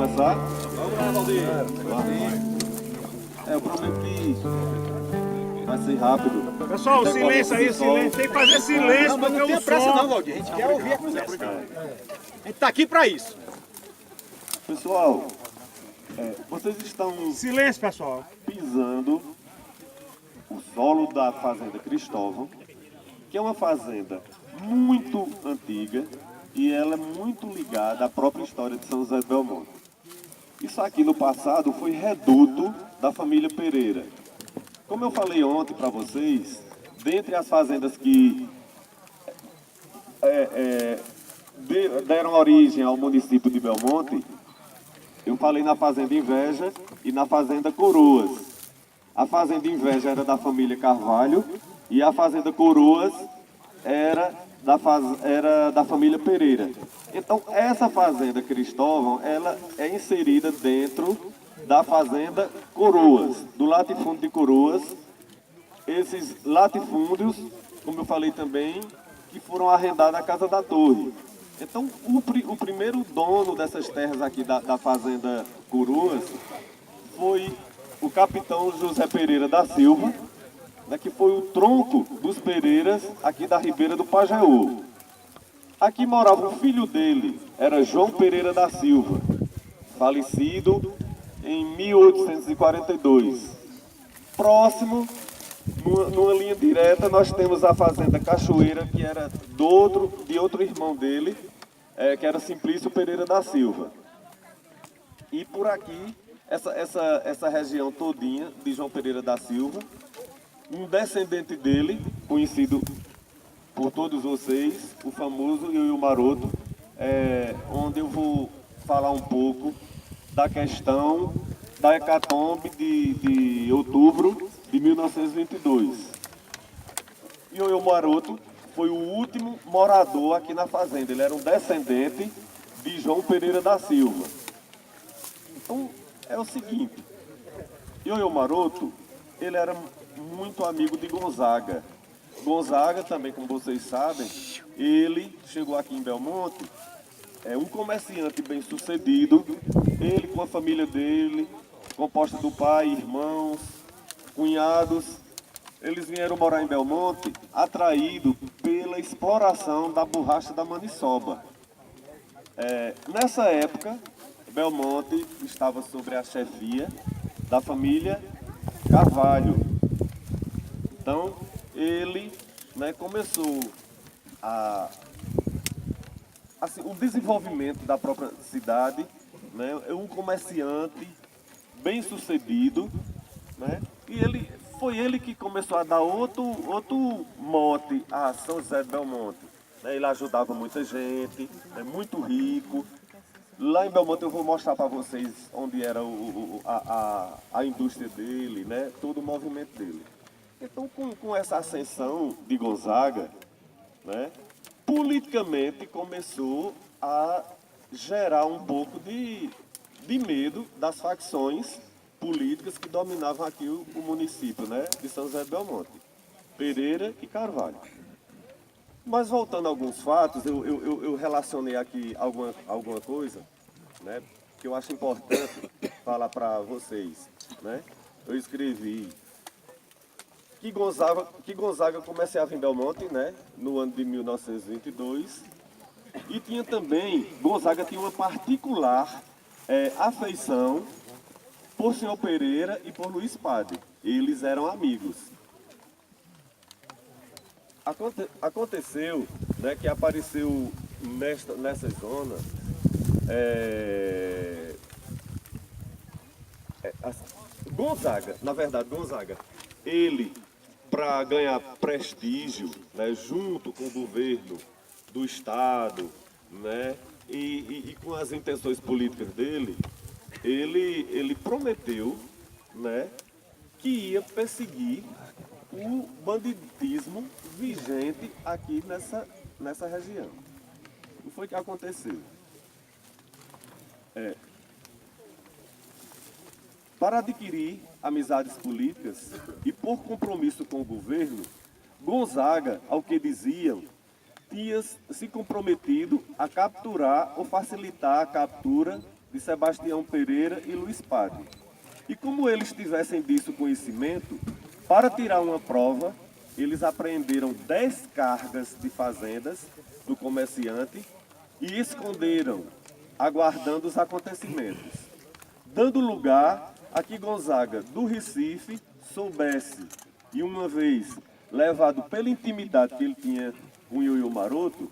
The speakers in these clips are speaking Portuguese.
começar? Vamos lá, Valdir. Eu prometo que vai ser rápido. Pessoal, silêncio aí, silêncio. Tem que fazer silêncio, Não, mas porque não tenha o pressa som... não, Valdir. A gente quer ouvir a conversa. A gente tá aqui pra isso. Pessoal, vocês estão Silêncio, pessoal. pisando o solo da Fazenda Cristóvão, que é uma fazenda muito antiga e ela é muito ligada à própria história de São José de Belmonte. Isso aqui no passado foi reduto da família Pereira. Como eu falei ontem para vocês, dentre as fazendas que deram origem ao município de Belmonte, eu falei na Fazenda Inveja e na Fazenda Coroas. A Fazenda Inveja era da família Carvalho e a Fazenda Coroas era da família Pereira. Então, essa Fazenda Cristóvão, ela é inserida dentro da Fazenda Coroas, do latifúndio de Coroas. Esses latifúndios, como eu falei também, que foram arrendados à Casa da Torre. Então, o primeiro dono dessas terras aqui da Fazenda Coroas foi o capitão José Pereira da Silva, né, que foi o tronco dos Pereiras aqui da Ribeira do Pajeú. Aqui morava o filho dele, era João Pereira da Silva, falecido em 1842. Próximo, numa linha direta, nós temos a Fazenda Cachoeira, que era de outro irmão dele, que era Simplício Pereira da Silva. E por aqui, essa região todinha de João Pereira da Silva, um descendente dele, conhecido por todos vocês, o famoso Ioiô Maroto, onde eu vou falar um pouco da questão da hecatombe de outubro de 1922. Ioiô Maroto foi o último morador aqui na fazenda, ele era um descendente de João Pereira da Silva. Então, é o seguinte, Ioiô Maroto, ele era muito amigo de Gonzaga. Gonzaga, também como vocês sabem, ele chegou aqui em Belmonte, um comerciante bem sucedido, ele com a família dele, composta do pai, irmãos, cunhados, eles vieram morar em Belmonte atraídos pela exploração da borracha da maniçoba. Nessa época, Belmonte estava sob a chefia da família Carvalho. Então, ele, começou o desenvolvimento da própria cidade, um comerciante bem sucedido, e foi ele que começou a dar outro mote a São José de Belmonte. Ele ajudava muita gente, muito rico. Lá em Belmonte eu vou mostrar para vocês onde era a indústria dele, todo o movimento dele. Então, com essa ascensão de Gonzaga, politicamente começou a gerar um pouco de medo das facções políticas que dominavam aqui o município, de São José de Belmonte, Pereira e Carvalho. Mas voltando a alguns fatos, eu relacionei aqui alguma coisa, que eu acho importante falar para vocês. Eu escrevi que Gonzaga começava em Belmonte, no ano de 1922, e tinha também, Gonzaga tinha uma particular afeição por senhor Pereira e por Luiz Padre. Eles eram amigos. Aconteceu que apareceu nessa zona Gonzaga, ele, para ganhar prestígio, junto com o governo do estado, e com as intenções políticas dele, ele prometeu, que ia perseguir o banditismo vigente aqui nessa região. O que foi que aconteceu? Para adquirir amizades políticas e por compromisso com o governo, Gonzaga, ao que diziam, tinha se comprometido a capturar ou facilitar a captura de Sebastião Pereira e Luiz Padre. E como eles tivessem disso conhecimento, para tirar uma prova, eles apreenderam 10 cargas de fazendas do comerciante e esconderam, aguardando os acontecimentos, dando lugar a que Gonzaga, do Recife, soubesse, e uma vez levado pela intimidade que ele tinha com Ioiô Maroto,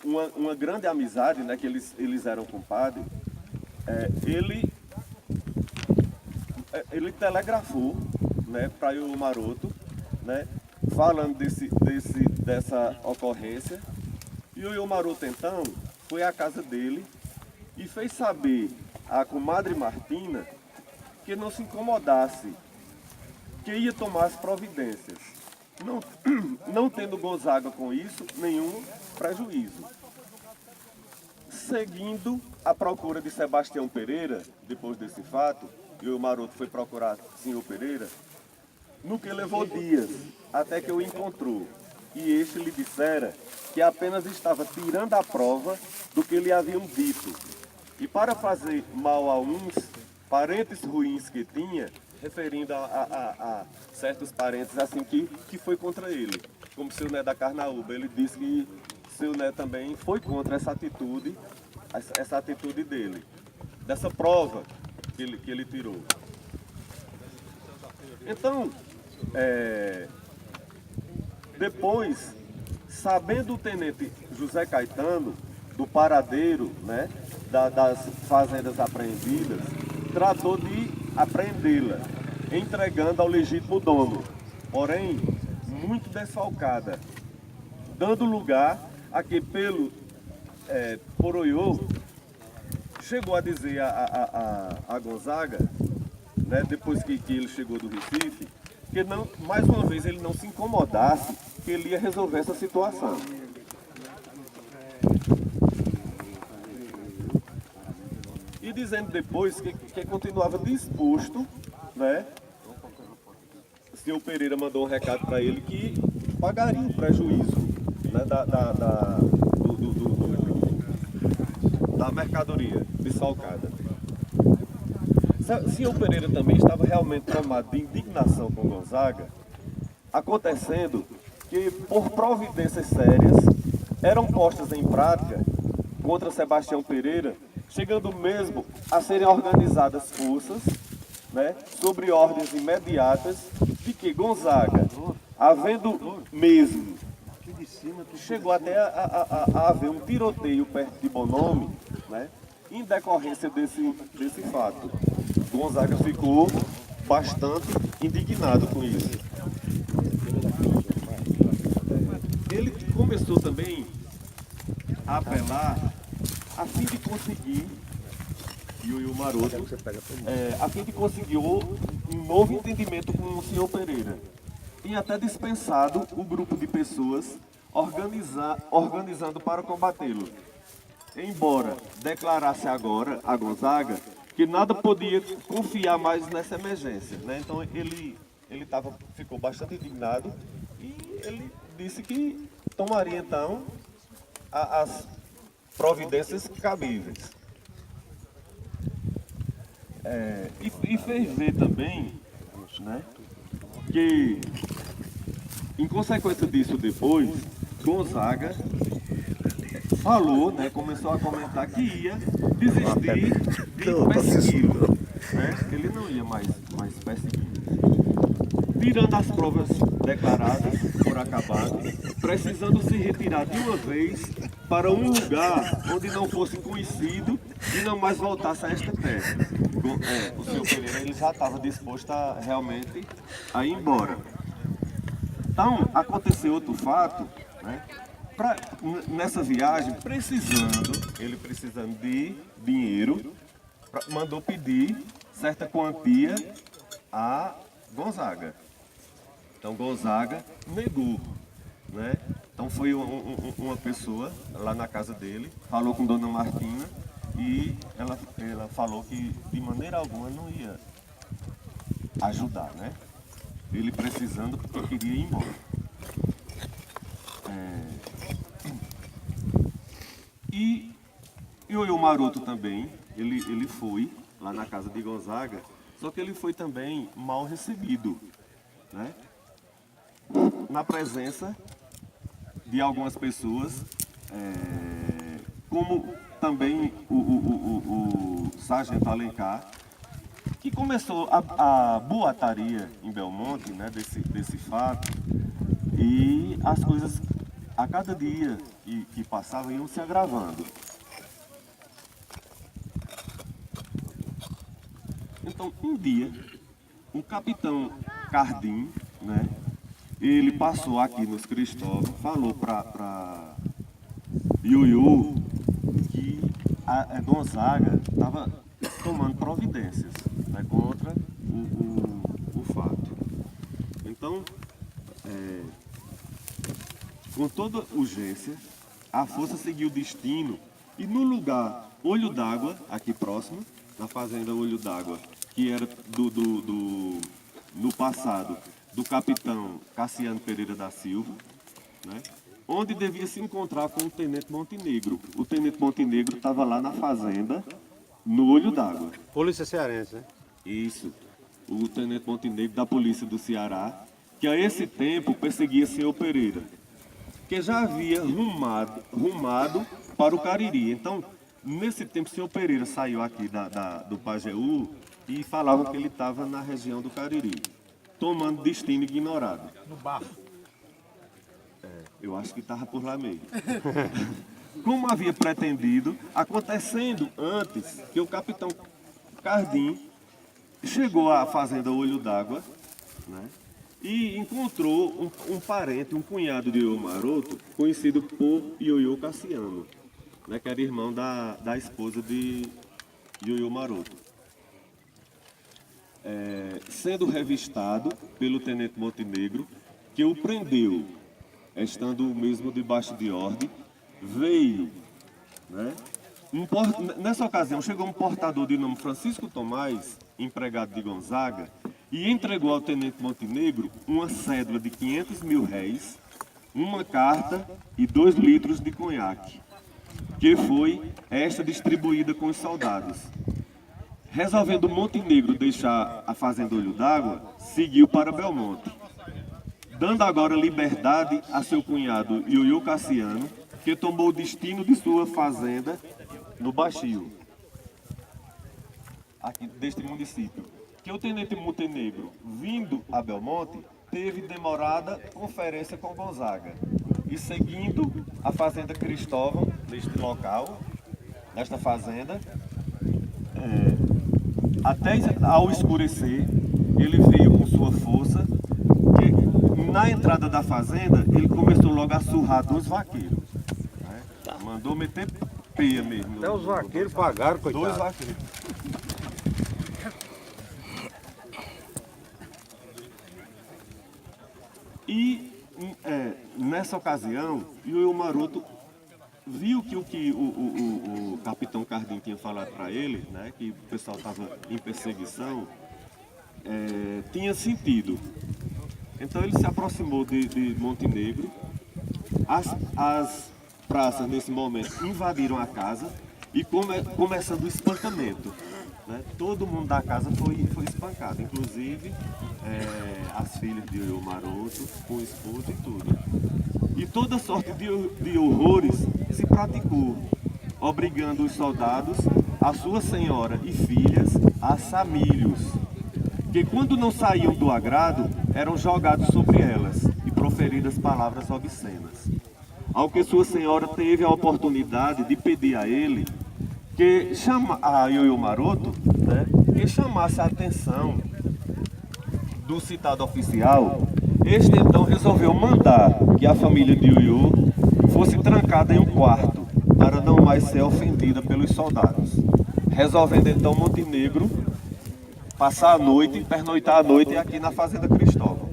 uma grande amizade, né, que eles eram compadres, ele telegrafou, né, para Ioiô Maroto, né, falando dessa ocorrência. E o Ioiô Maroto, então, foi à casa dele e fez saber à comadre Martina que não se incomodasse, que ia tomar as providências, não tendo Gonzaga com isso nenhum prejuízo. Seguindo a procura de Sebastião Pereira, depois desse fato, Ioiô Maroto foi procurar o senhor Pereira, no que levou dias, até que o encontrou. E este lhe dissera que apenas estava tirando a prova do que lhe haviam dito. E para fazer mal a uns parentes ruins que tinha, referindo a certos parentes assim que foi contra ele. Como seu Né da Carnaúba, ele disse que seu Né também foi contra essa atitude dele, dessa prova que ele tirou. Então, depois, sabendo o tenente José Caetano do paradeiro, né, das fazendas apreendidas, tratou de apreendê-la, entregando ao legítimo dono, porém muito desfalcada, dando lugar a que por Ioiô chegou a dizer a Gonzaga, né, depois que ele chegou do Recife, que não, mais uma vez ele não se incomodasse, que ele ia resolver essa situação. E dizendo depois que continuava disposto, né? O senhor Pereira mandou um recado para ele que pagaria o prejuízo, né, da mercadoria desfalcada. O senhor Pereira também estava realmente tomado de indignação com Gonzaga, acontecendo que, por providências sérias, eram postas em prática contra Sebastião Pereira, chegando mesmo a serem organizadas forças, né, sobre ordens imediatas de que Gonzaga, havendo mesmo, chegou até a haver um tiroteio perto de Bonome, né, em decorrência desse fato. Gonzaga ficou bastante indignado com isso. Ele começou também a apelar a fim de conseguir, Ioiô Maroto, a fim de conseguir um novo entendimento com o senhor Pereira. Tinha até dispensado o grupo de pessoas organizando para combatê-lo. Embora declarasse agora a Gonzaga que nada podia confiar mais nessa emergência, né? Então ele ficou bastante indignado e ele disse que tomaria então as providências cabíveis. E fez ver também, né, que, em consequência disso depois, Gonzaga falou, né, começou a comentar que ia desistir de persegui-lo, né? Ele não ia mais persegui-lo. Tirando as provas declaradas por acabado, precisando se retirar de uma vez para um lugar onde não fosse conhecido e não mais voltasse a esta terra. O senhor Pereira ele já estava disposto realmente a ir embora. Então, aconteceu outro fato, né? Nessa viagem, ele precisando de dinheiro, mandou pedir certa quantia a Gonzaga. Então Gonzaga negou, né? Então foi uma pessoa lá na casa dele, falou com Dona Martina e ela falou que de maneira alguma não ia ajudar, né? Ele precisando porque queria ir embora. E Ioiô Maroto também, ele foi lá na casa de Gonzaga, só que ele foi também mal recebido, né? Na presença de algumas pessoas, como também o Sargento Alencar, que começou a boataria em Belmonte, né, desse fato, e as coisas a cada dia que passavam iam se agravando. Então, um dia, o capitão Cardim, né, ele passou aqui nos Cristóvão, falou para Ioiô que a Gonzaga estava tomando providências, né, contra o fato. Então, com toda urgência, a força seguiu o destino e no lugar Olho d'Água, aqui próximo, na fazenda Olho d'Água, que era no passado do capitão Cassiano Pereira da Silva, né, onde devia se encontrar com o Tenente Montenegro. O Tenente Montenegro estava lá na fazenda, no Olho d'Água. Polícia Cearense, né? Isso. O Tenente Montenegro da Polícia do Ceará, que a esse tempo perseguia Senhor Pereira, que já havia rumado para o Cariri. Então, nesse tempo, Senhor Pereira saiu aqui do Pajeú e falava que ele estava na região do Cariri, tomando destino ignorado. No barco. Eu acho que estava por lá mesmo. Como havia pretendido, acontecendo antes que o capitão Cardim chegou à fazenda Olho d'Água, né, e encontrou um parente, um cunhado de Ioiô Maroto, conhecido por Ioiô Cassiano, né, que era irmão da esposa de Ioiô Maroto. Sendo revistado pelo Tenente Montenegro, que o prendeu, estando mesmo debaixo de ordem, veio, né? Nessa ocasião chegou um portador de nome Francisco Tomás, empregado de Gonzaga, e entregou ao Tenente Montenegro uma cédula de 500 mil réis, uma carta e 2 litros de conhaque, que foi esta distribuída com os soldados. Resolvendo Montenegro deixar a fazenda Olho d'Água, seguiu para Belmonte, dando agora liberdade a seu cunhado Ioiô Cassiano, que tomou o destino de sua fazenda no Baixio, aqui deste município. Que o Tenente Montenegro, vindo a Belmonte, teve demorada conferência com Gonzaga e seguindo a fazenda Cristóvão, neste local, nesta fazenda, até ao escurecer, ele veio com sua força, que na entrada da fazenda, ele começou logo a surrar 2 vaqueiros. Né? Mandou meter peia mesmo. Até os vaqueiros pagaram, coitado. 2 vaqueiros. E nessa ocasião, Ioiô Maroto viu que o que o capitão Cardim tinha falado para ele, né, que o pessoal estava em perseguição, tinha sentido. Então ele se aproximou de Montenegro. As praças, nesse momento, invadiram a casa e começando o espancamento. Né? Todo mundo da casa foi espancado, inclusive as filhas de Ioiô Maroto, com o esposo e tudo. E toda sorte de horrores se praticou, obrigando os soldados, a sua senhora e filhas, a assar milhos, que quando não saíam do agrado, eram jogados sobre elas e proferidas palavras obscenas. Ao que sua senhora teve a oportunidade de pedir a ele a Ioiô Maroto, né, que chamasse a atenção do citado oficial. Este então resolveu mandar que a família de Ioiô fosse trancada em um quarto, para não mais ser ofendida pelos soldados. Resolvendo então Montenegro passar a noite, pernoitar a noite aqui na fazenda Cristóvão.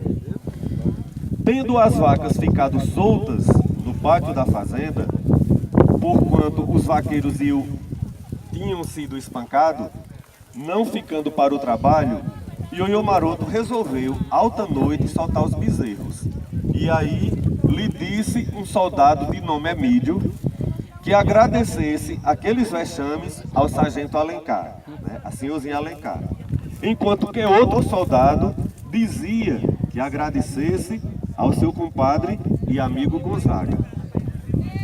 Tendo as vacas ficado soltas no pátio da fazenda, porquanto os vaqueiros tinham sido espancados, não ficando para o trabalho, Ioiô Maroto resolveu, alta noite, soltar os bezerros. E aí lhe disse um soldado de nome Emílio que agradecesse aqueles vexames ao sargento Alencar, né, a senhorzinha Alencar. Enquanto que outro soldado dizia que agradecesse ao seu compadre e amigo Gonzaga,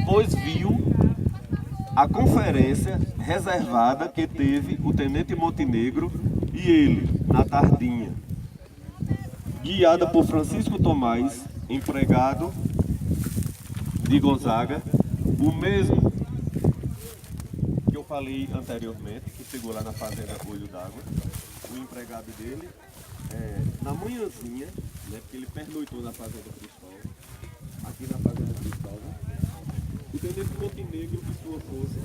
pois viu a conferência reservada que teve o tenente Montenegro e ele, na tardinha, guiada por Francisco Tomás, empregado de Gonzaga, o mesmo que eu falei anteriormente, que chegou lá na fazenda Olho d'Água, o empregado dele, na manhãzinha, né, porque ele pernoitou na fazenda Cristóvão, aqui na fazenda Cristóvão, o tenente Montenegro e sua força,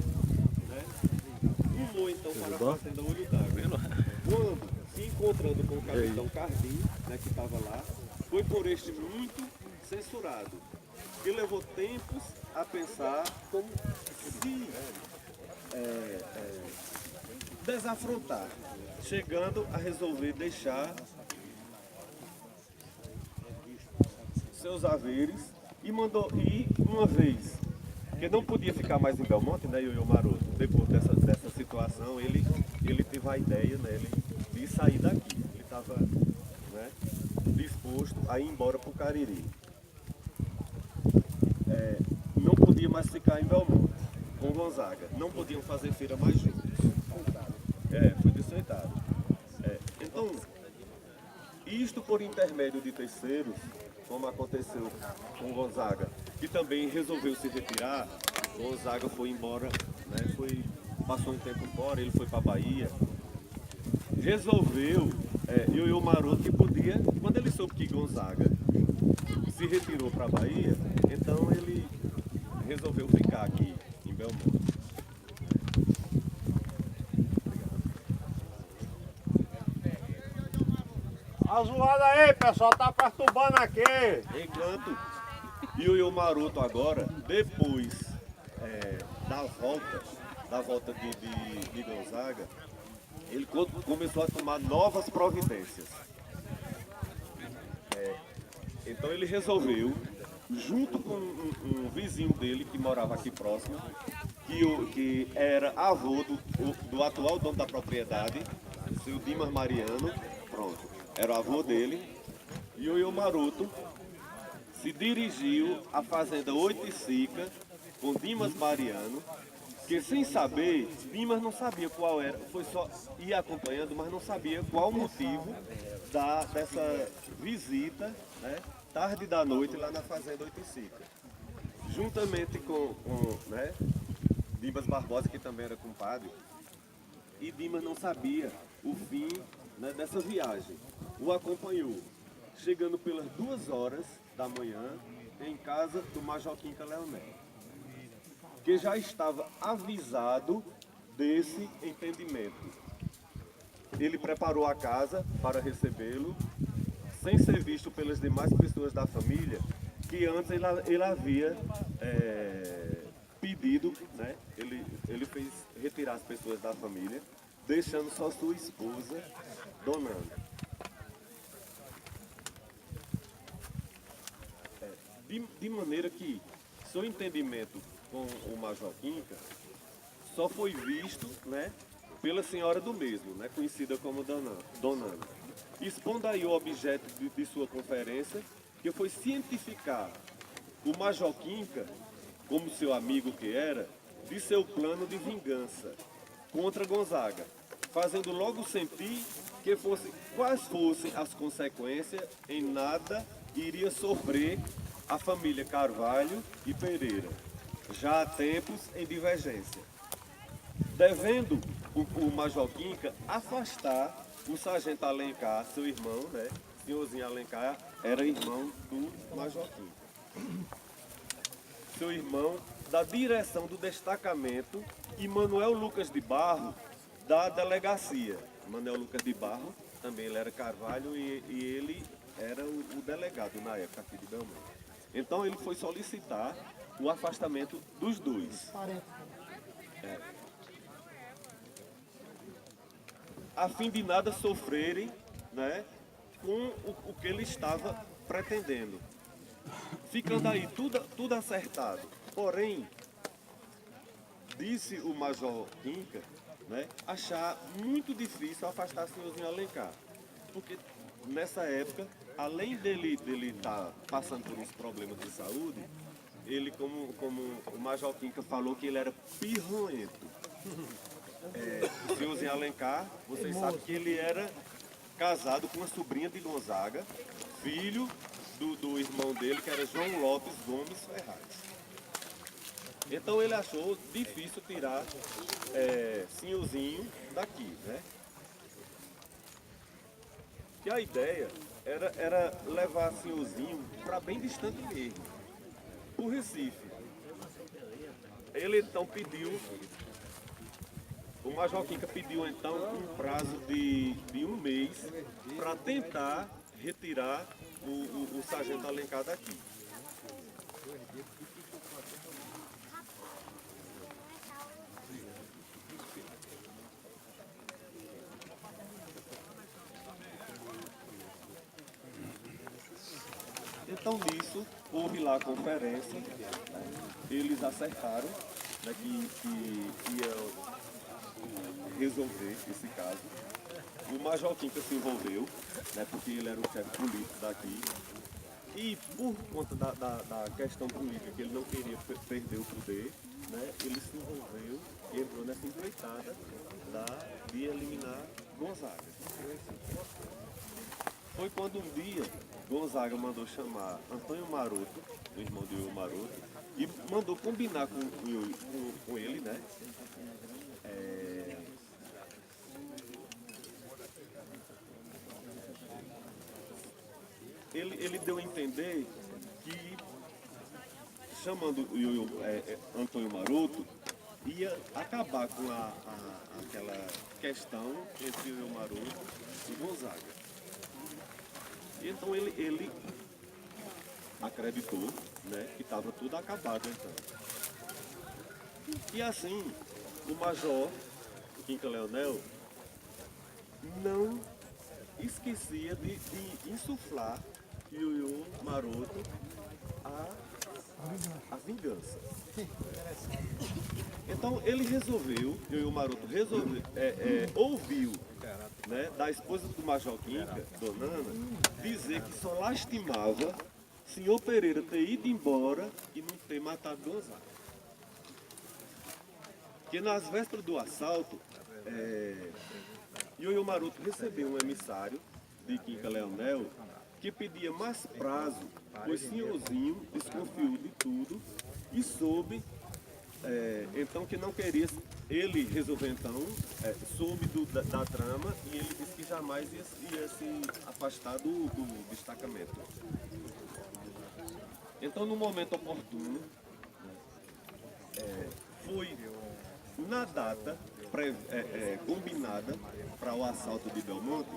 né, rumou então para a fazenda Olho d'Água. Quando, se encontrando com o capitão Cardim, né, que estava lá, foi por este muito censurado, que levou tempos a pensar como se desafrontar, chegando a resolver deixar seus haveres e mandou ir uma vez, porque não podia ficar mais em Belmonte, né, Ioiô Maroto. Depois dessa situação, ele teve a ideia, né, de sair daqui. Ele estava, né, disposto a ir embora para o Cariri. Não podia mais ficar em Belmonte com Gonzaga. Não podiam fazer feira mais juntos. Foi desceitado. Então, isto por intermédio de terceiros, como aconteceu com Gonzaga, que também resolveu se retirar. Gonzaga foi embora, né, passou um tempo fora, ele foi para a Bahia. Resolveu, Ioiô Maroto, que podia, quando ele soube que Gonzaga se retirou para a Bahia, então ele resolveu ficar aqui em Belmonte. A zoada aí, pessoal, tá perturbando aqui. Enquanto Ioiô Maroto agora, depois da volta de Gonzaga, ele começou a tomar novas providências. Então ele resolveu, junto com um vizinho dele que morava aqui próximo, que era avô do atual dono da propriedade, o seu Dimas Mariano, pronto, era o avô dele, e o Ioiô Maroto se dirigiu à fazenda Oiticica com Dimas Mariano, que sem saber, Dimas não sabia qual era, foi só ir acompanhando, mas não sabia qual o motivo dessa visita, né, tarde da noite lá na fazenda Oiticica. Juntamente com né, Dimas Barbosa, que também era compadre, e Dimas não sabia o fim, né, dessa viagem. O acompanhou, chegando pelas 2 horas da manhã em casa do Major Quinca Leonel, que já estava avisado desse entendimento. Ele preparou a casa para recebê-lo, sem ser visto pelas demais pessoas da família, que antes ele havia pedido, né? Ele fez retirar as pessoas da família, deixando só sua esposa, Dona Ana. De maneira que seu entendimento com o Major Quinca só foi visto, né, pela senhora do mesmo, né, conhecida como Dona Ana. Expondo aí o objeto de sua conferência, que foi cientificar o Major Quinca, como seu amigo que era, de seu plano de vingança contra Gonzaga, fazendo logo sentir que quais fossem as consequências, em nada iria sofrer a família Carvalho e Pereira, já há tempos em divergência, devendo o Major Quinca afastar o sargento Alencar, seu irmão, né? Senhorzinho Alencar era irmão do Major Quinca. Seu irmão da direção do destacamento e Manuel Lucas de Barro da delegacia. Manuel Lucas de Barro, também ele era Carvalho e ele era o delegado na época aqui de Belmonte. Então ele foi solicitar o afastamento dos dois. A fim de nada sofrerem, né, com o que ele estava pretendendo. Ficando aí tudo acertado. Porém, disse o Major Quinca, né, achar muito difícil afastar Senhorzinho Alencar. Porque nessa época, além dele estar passando por uns problemas de saúde, ele, como o Major Quinca falou, que ele era pirroento. O Senhorzinho Alencar, vocês sabem que ele era casado com uma sobrinha de Gonzaga, filho do irmão dele, que era João Lopes Gomes Ferraz. Então ele achou difícil tirar Senhorzinho daqui, né? E a ideia era levar Senhorzinho para bem distante mesmo, o Recife. Ele então pediu, o Major Quinca pediu então um prazo de 1 mês para tentar retirar o Sargento Alencar daqui. Então nisso, houve lá a conferência, eles acertaram, né, que ia resolver esse caso. O Major Quinca se envolveu, né, porque ele era o chefe político daqui. E por conta da questão política, que ele não queria perder o poder, né, ele se envolveu e entrou nessa empreitada de eliminar Gonzaga. Foi quando um dia Gonzaga mandou chamar Antônio Maroto, o irmão de Ioiô Maroto, e mandou combinar com ele, né? Ele deu a entender que, chamando o Antônio Maroto, ia acabar com aquela questão entre o Ioiô Maroto e Gonzaga. Então ele acreditou, né, que estava tudo acabado então. E assim, o Major Quinca Leonel não esquecia de insuflar Ioiô Maroto a vingança. Então ele resolveu, Ioiô Maroto ouviu, né, da esposa do Major Quinca, Dona Ana, dizer que só lastimava senhor Pereira ter ido embora e não ter matado Gonzaga. Que nas vésperas do assalto, Ioiô Maroto recebeu um emissário de Quinca Leonel que pedia mais prazo, pois Senhorzinho desconfiou de tudo e soube, então que não queria. Ele resolveu então, soube da trama e ele disse que jamais ia se afastar do destacamento. Então, no momento oportuno, foi na data combinada para o assalto de Belmonte,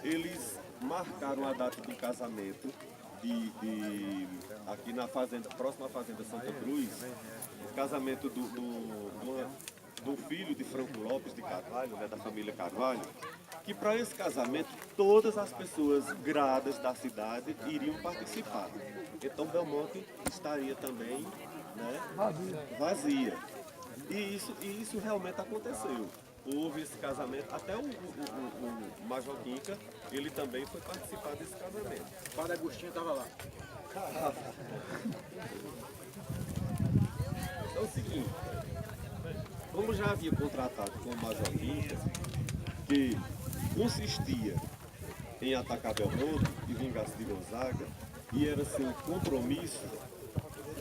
eles marcaram a data do casamento aqui na fazenda, próxima à fazenda Santa Cruz, o casamento do filho de Franco Lopes de Carvalho, né, da família Carvalho, que para esse casamento todas as pessoas gradas da cidade iriam participar. Então Belmonte estaria também, né, vazia. E isso realmente aconteceu. Houve esse casamento, até o Major Quinca, ele também foi participar desse casamento. O padre Agostinho estava lá. Então é o seguinte, como já havia contratado com o Major Quinca, que consistia em atacar Belmonte e vingar-se de Gonzaga, e era seu compromisso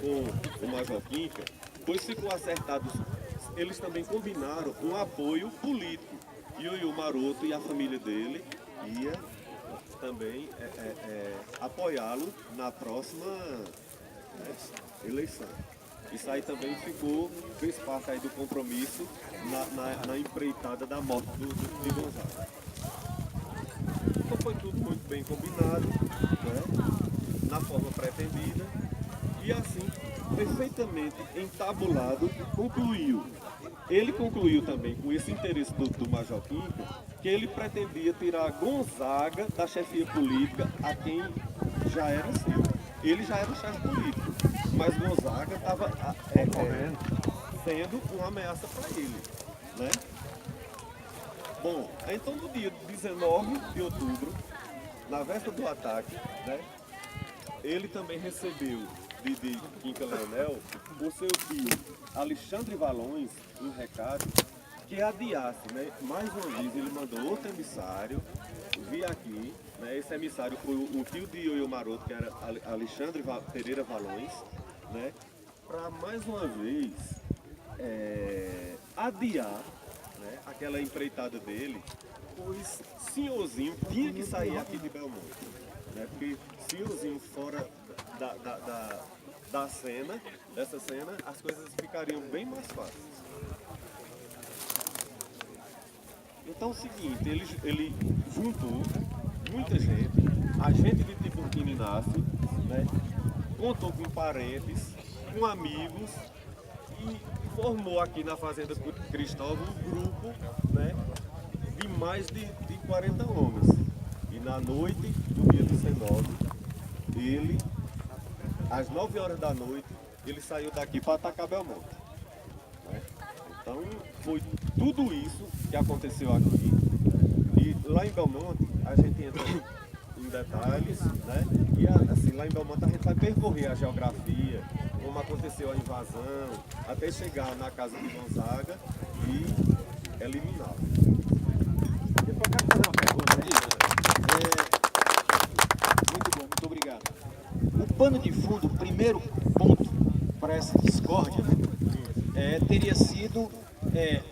com o Major Quinca, pois ficou acertado, eles também combinaram um apoio político. Ioiô Maroto e a família dele ia também apoiá-lo na próxima eleição. Isso aí também fez parte aí do compromisso na empreitada da morte de Gonzaga. Então foi tudo muito bem combinado, né, na forma pretendida, e assim, perfeitamente entabulado, concluiu. Ele concluiu também com esse interesse do Major Quinca, que ele pretendia tirar Gonzaga da chefia política a quem já era seu. Ele já era o chefe político, mas Gonzaga estava tendo uma ameaça para ele, né? Bom, então no dia 19 de outubro, na véspera do ataque, né, ele também recebeu de Quinca Leonel o seu tio Alexandre Valões um recado que adiasse, né? Mais uma vez ele mandou outro emissário vir aqui, né? Esse emissário foi o tio de Ioiô Maroto, que era Alexandre Pereira Valões, né? Para mais uma vez adiar, né, aquela empreitada dele, pois Senhorzinho tinha que sair aqui de Belmonte, né? Porque Senhorzinho fora da cena, dessa cena, as coisas ficariam bem mais fáceis. Então é o seguinte, ele juntou muita gente, a gente de Tiburtina Inácio, né, contou com parentes, com amigos e formou aqui na Fazenda Cristóvão um grupo, né, de mais de 40 homens. E na noite do dia 19, ele, às 9 horas da noite, ele saiu daqui para atacar Belmonte. Né? Então foi tudo isso que aconteceu aqui. E lá em Belmonte a gente entra em detalhes, né? E assim, lá em Belmonte a gente vai percorrer a geografia, como aconteceu a invasão, até chegar na casa de Gonzaga e eliminá-lo. Depois eu quero fazer uma pergunta aí. Muito bom, muito obrigado. O pano de fundo, o primeiro ponto para essa discórdia, né, teria sido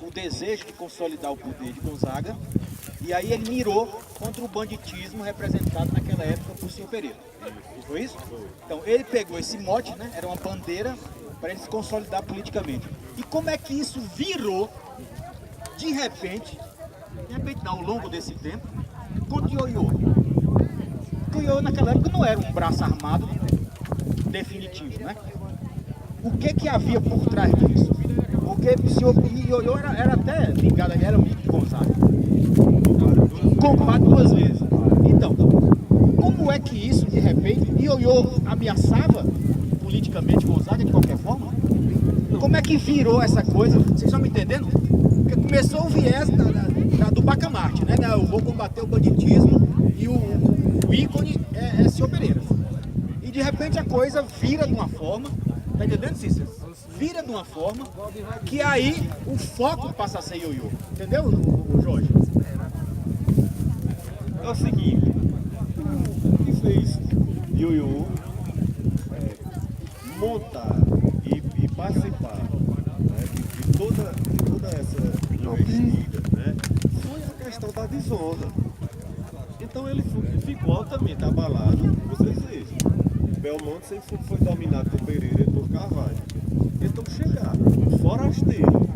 o desejo de consolidar o poder de Gonzaga, e aí ele mirou contra o banditismo representado naquela época por Senhor Pereira. Foi isso? Então ele pegou esse mote, né, era uma bandeira para ele se consolidar politicamente. E como é que isso virou, de repente ao longo desse tempo, contra o Ioiô? Porque o Ioiô naquela época não era um braço armado definitivo, né? O que havia por trás disso? Porque o senhor Ioiô era até ligado, era amigo de Gonzaga. Compadre 2 vezes. Então, como é que isso, de repente, Ioiô ameaçava politicamente Gonzaga de qualquer forma? Como é que virou essa coisa? Vocês estão me entendendo? Porque começou o viés do Bacamarte, né? Eu vou combater o banditismo e o ícone é Senhor Pereira. E de repente a coisa vira de uma forma, tá entendendo, Cícero? Vira de uma forma que aí o foco passa a ser Ioiô. Entendeu, o Jorge? É o seguinte, o que fez Ioiô montar e participar, né, de toda essa investida, né, foi a questão da desonra. Então ele ficou altamente abalado. Vocês vejam, Belmonte sempre foi dominado por Pereira e por Carvalho. Então chegar um forasteiro,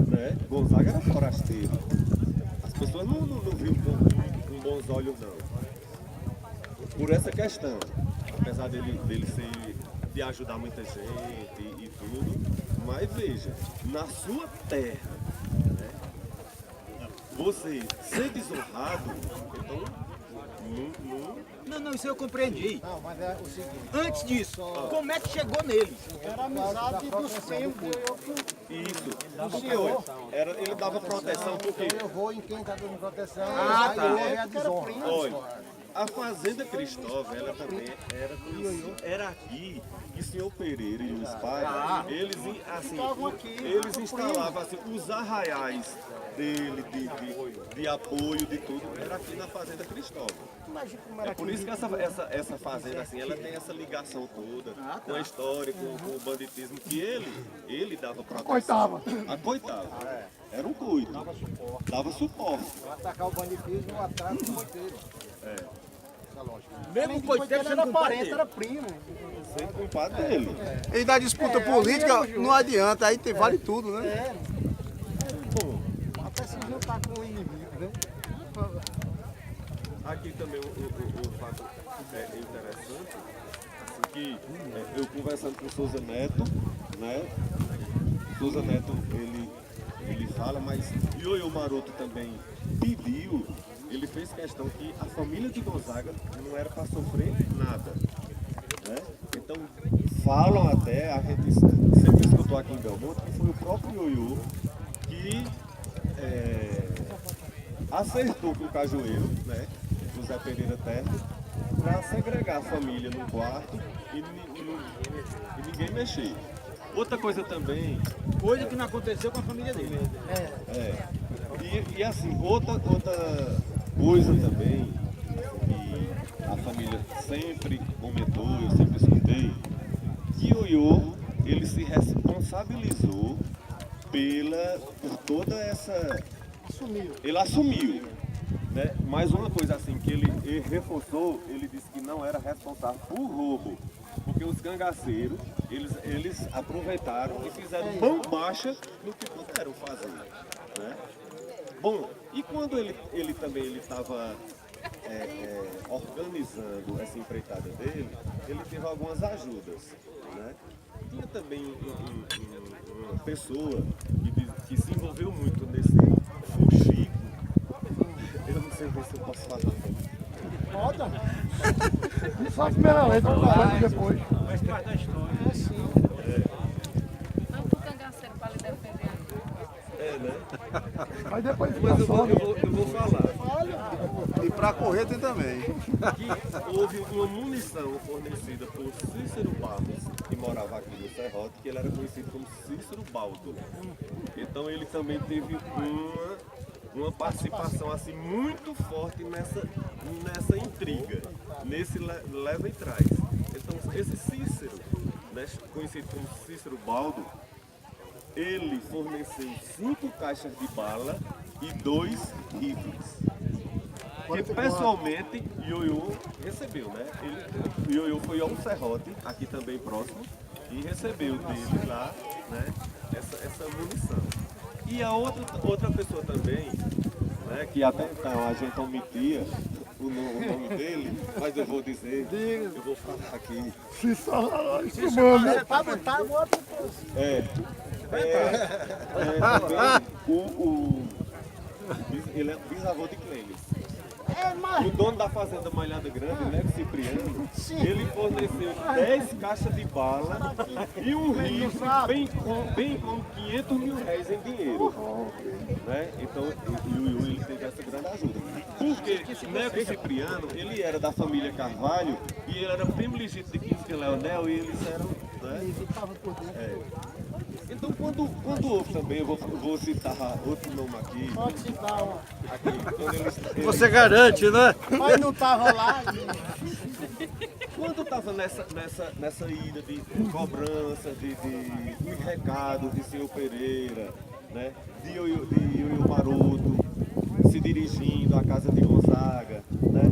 né, Gonzaga era forasteiro, as pessoas não viam com bons olhos não. Por essa questão, apesar dele de ajudar muita gente e tudo, mas veja, na sua terra, né, você ser desonrado, então Não, isso eu compreendi. Não, mas é o seguinte. Antes disso, como é que chegou nele? Era amizade dos tempos. isso, o senhor, ele dava proteção porque, Eu vou em quem está dando proteção. Ah, tá. É a desonra. olha, a Fazenda Cristóvão, ela também era conhecida, era aqui que o senhor Pereira e os pais, eles instalavam assim, os arraiais dele, de apoio, de tudo, era aqui na Fazenda Cristóvão. É por isso que essa fazenda, assim, ela tem essa ligação toda com a história, com o banditismo, que ele dava proteção. Acoitava. Era um cuido. Dava suporte. Atacar o banditismo atrás do coiteiro. Essa lógica. Mesmo o coiteiro Ele sendo era compadre parente, dele. era primo. Sem compadre dele. E da disputa política não adianta, aí vale tudo, né? Bom, Até se juntar com o inimigo, né? aqui também o fato interessante, assim, que eu conversando com o Souza Neto, né? Souza Neto, ele fala, mas Ioiô Maroto também pediu, ele fez questão que a família de Gonzaga não era para sofrer nada, né? Então falam até, a gente sempre escuta botou aqui em Belmonte, que foi o próprio Ioiô que acertou com o cajueiro, né, José Pereira Terra, para segregar a família num quarto e ninguém mexer. Outra coisa também... Coisa que não aconteceu com a família dele. E assim, outra coisa também que a família sempre comentou, eu sempre escutei, que Ioiô, ele se responsabilizou por toda essa... Ele assumiu. Né? Mas uma coisa assim que ele reforçou, ele disse que não era responsável por roubo. Porque os cangaceiros, eles aproveitaram e fizeram mão baixa no que puderam fazer. Né? Bom, e quando ele também estava organizando essa empreitada dele, ele teve algumas ajudas. Né? Tinha também uma pessoa que se envolveu muito nesse fuxico. Eu não sei se eu posso falar. Foda. Só a primeira vez, vamos falar depois. Faz parte da história. Vamos pro cangaceiro para lhe defender. Né? Mas depois Mas eu vou falar E pra correr tem também. que houve uma munição fornecida por Cícero Barros, que morava aqui no Serrote, que ele era conhecido como Cícero Baldo. Então ele também teve uma participação assim muito forte nessa intriga, nesse leva e traz. Então esse Cícero, né, conhecido como Cícero Baldo, ele forneceu 5 caixas de bala e 2 rifles. Que pessoalmente Ioiô recebeu, né? Ioiô foi ao Serrote, aqui também próximo, e recebeu dele lá, né, essa munição. E a outra pessoa também, né, que até então a gente omitia o nome dele, mas eu vou dizer, eu vou falar aqui. Se só isso, mano. Pra botar o outro. Ele é bisavô de Clênis. O dono da fazenda Malhada Grande, Neco Cipriano, ele forneceu 10 caixas de bala e um rifle bem com 500 mil reais em dinheiro. Né? Então, o ele teve essa grande ajuda. Porque Neco Cipriano, ele era da família Carvalho e ele era primo legítimo de Quinto Leonel e eles eram... Né? Então, quando houve também, eu vou citar outro nome aqui. Pode citar, ó. Você garante, né? Mas não tava lá. Quando estava nessa ida de cobrança, de recado de senhor Pereira, né, de Ioiô Maroto, se dirigindo à casa de Gonzaga, né,